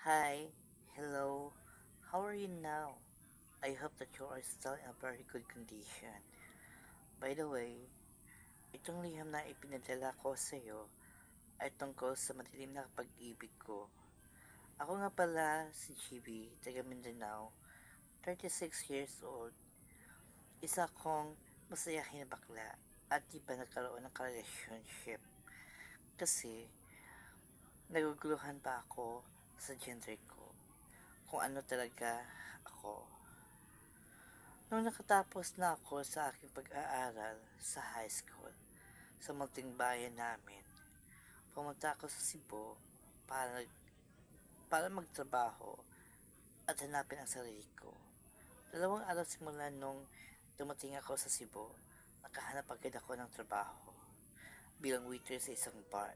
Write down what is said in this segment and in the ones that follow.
Hi, hello, how are you now? I hope that you are still in a very good condition. By the way, itong liham na ipinadala ko sa iyo ay tungkol sa madilim na pag-ibig ko. Ako nga pala si GB, taga Mindanao, 36 years old, isa kong masayahin na bakla at di pa nagkaroon ng relationship kasi naguguluhan pa ako sa gender ko, kung ano talaga ako. Nung nakatapos na ako sa aking pag-aaral sa high school, sa munting bayan namin, pumunta ako sa Cebu para, para magtrabaho at hanapin ang sarili ko. 2 araw simula nung dumating ako sa Cebu, nakahanap agad ako ng trabaho bilang waiter sa isang bar.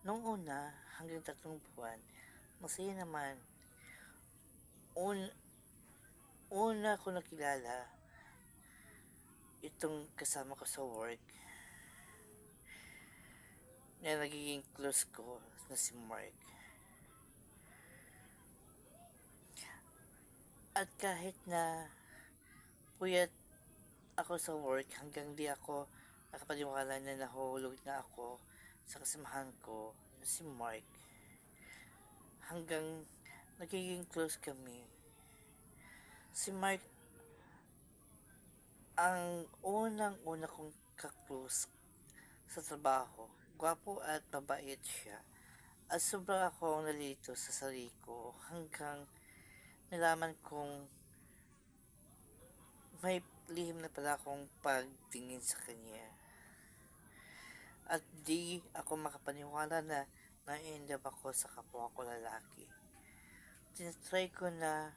Nung una, hanggang 3 buwan, masaya naman. Un una ko nakilala itong kasama ko sa work na nagiging close ko na si Mark. At kahit na puyat ako sa work hanggang di ako nakapaniwala na nahulog na ako sa kasamahan ko na si Mark. Hanggang nagiging close kami. Si Mark ang unang-una kong ka-close sa trabaho. Gwapo at mabait siya. At sobrang akong nalito sa sarili ko hanggang nalaman kong may lihim na pala akong pagtingin sa kanya. At di ako makapaniwala na na-endab ako sa kapwa ko lalaki. Tinatry ko na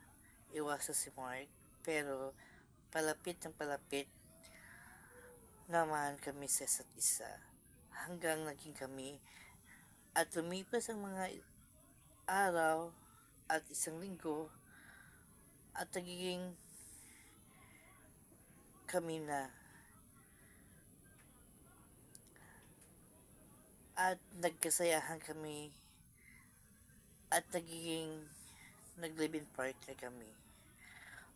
iwasan si Mark, pero palapit ng palapit naman kami sa isa't isa. Hanggang naging kami at lumipas ang mga araw at 1 linggo at nagiging kami na. At nagkasayahan kami at nagiging nag-live-in partner kami.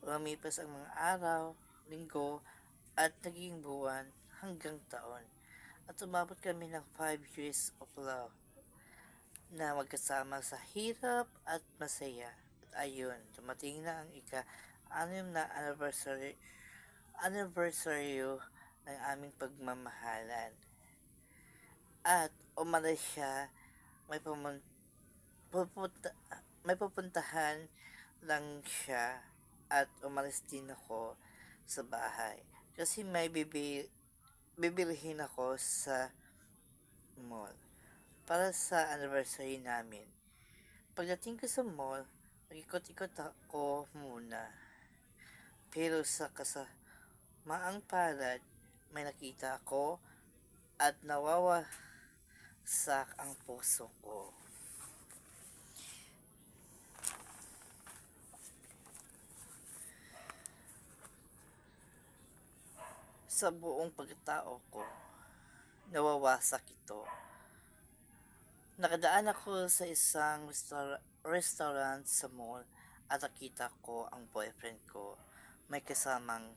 Lumipas ang mga araw, linggo, at naging buwan hanggang taon. At umabot kami ng 5 years of love na magkasama sa hirap at masaya. At ayun, dumating na ang ika-6 na anniversary ng aming pagmamahalan. At umalis siya, may pupuntahan lang siya at umalis din ako sa bahay. Kasi may bibilihin ako sa mall para sa anniversary namin. Pagdating ko sa mall, nag-ikot-ikot ako muna. Pero sa kasamaang palad, may nakita ako at nawawasak ang puso ko. Sa buong pagkatao ko, nawawasak ito. Nakadaan ako sa isang restaurant sa mall at nakita ko ang boyfriend ko. May kasamang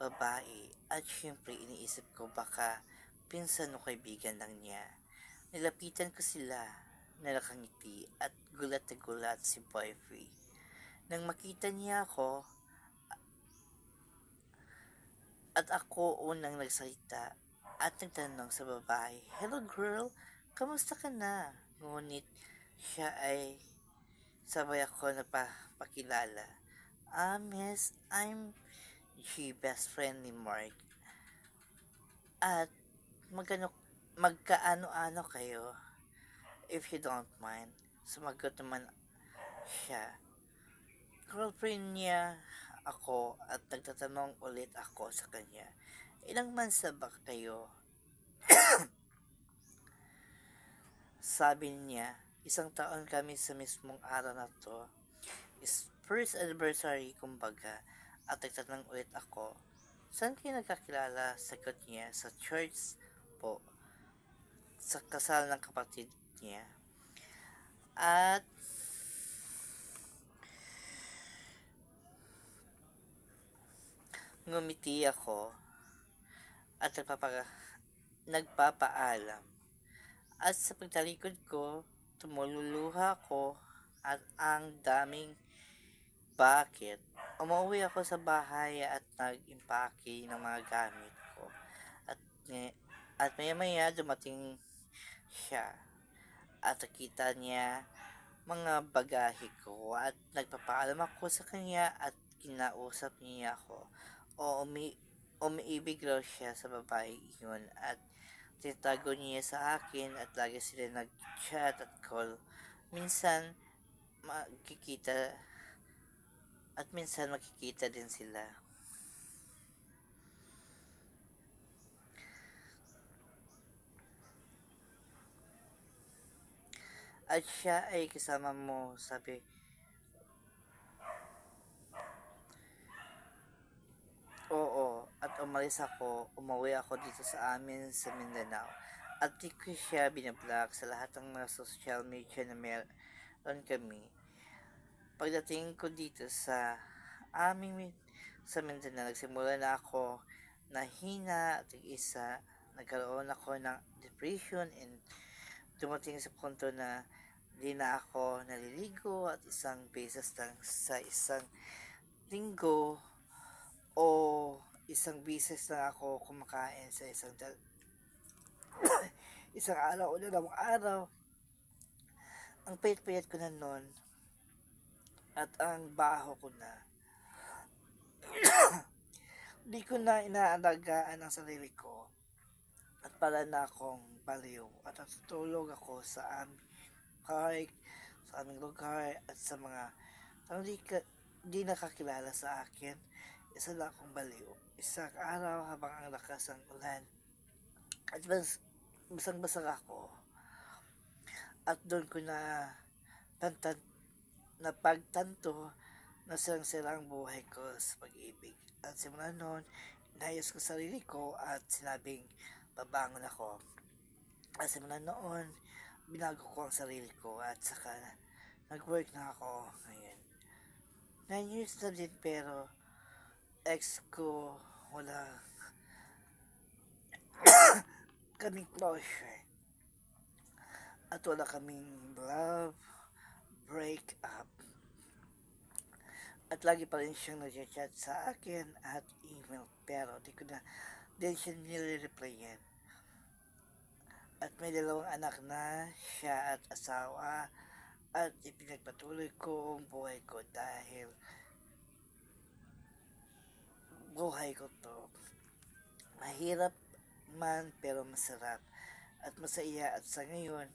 babae at syempre iniisip ko baka pinsan o kaibigan lang niya. Nilapitan ko sila na nakangiti at gulat na gulat si boyfriend. Nang makita niya ako at ako unang nagsalita at nagtanong sa babae, "Hello girl, kamusta ka na?" Ngunit siya ay sabay ako napakilala. Miss, I'm G, best friend ni Mark. At magkaano-ano kayo, if you don't mind. Sumagot naman siya. Girlfriend niya ako at nagtatanong ulit ako sa kanya, "Ilang months na ba kayo?" Sabi niya, 1 taon kami sa mismong araw na to. Is first anniversary kumbaga. At nagtatanong ulit ako, "Saan kayo nagkakilala?" Sagot niya, "Sa church po. Sa kasal ng kapatid niya." At Ngumiti ako at nagpapaalam. At sa pagtalikod ko, tumululuha ko at ang daming bakit. Umuwi ako sa bahay at nag-impake ng mga gamit ko. At, at maya-maya dumating siya at nakita niya mga bagahe ko at nagpapaalam ako sa kanya at kinausap niya ako o umiibig raw siya sa babae yun at tinatago niya sa akin at lagi sila nag-chat at call. Minsan magkikita at minsan makikita din sila. At siya ay kasama mo, sabi. Oo, at umuwi ako dito sa amin sa Mindanao. At di ko siya binablock sa lahat ng mga social media na meron kami. Pagdating ko dito sa sa Mindanao, nagsimula na ako nahina at isa. Nagkaroon ako ng depression and dumating sa punto na di na ako naliligo at isang beses lang sa isang linggo o isang beses na ako kumakain sa isang araw o dalawang araw. Ang payat-payat ko na nun at ang baho ko na. Di ko na inaalagaan ang sarili ko at para na akong baliw at natutulog ako sa aming lugar at sa mga di nakakilala sa akin. Isa lang akong baliw. Isang araw habang ang lakas ng ulan at basang-basang ako at doon ko na napagtanto na silang-silang buhay ko sa pag-ibig. At simula noon, inayos ko sarili ko at sinabing babangon ako. At simula noon, binago ko ang sarili ko at saka nag-work na ako ngayon. 9 years na din pero ex ko wala kaming closure. At wala kaming love, break up. At lagi pa rin siyang nag-chat sa akin at email pero di ko na din siya nire-replyan. At may 2 anak na siya at asawa at ipinagpatuloy ko ang buhay ko dahil buhay ko to. Mahirap man pero masarap at masaya at sa ngayon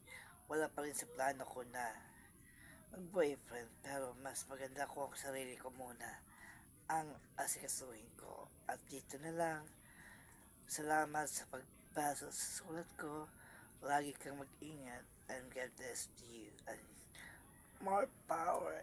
wala pa rin sa plano ko na mag-boyfriend pero mas maganda ko ang sarili ko muna ang asikasuhin ko. At dito na lang, salamat sa pagbasa sa sulat ko. Lagi kang mag-ingat and God bless you and more power.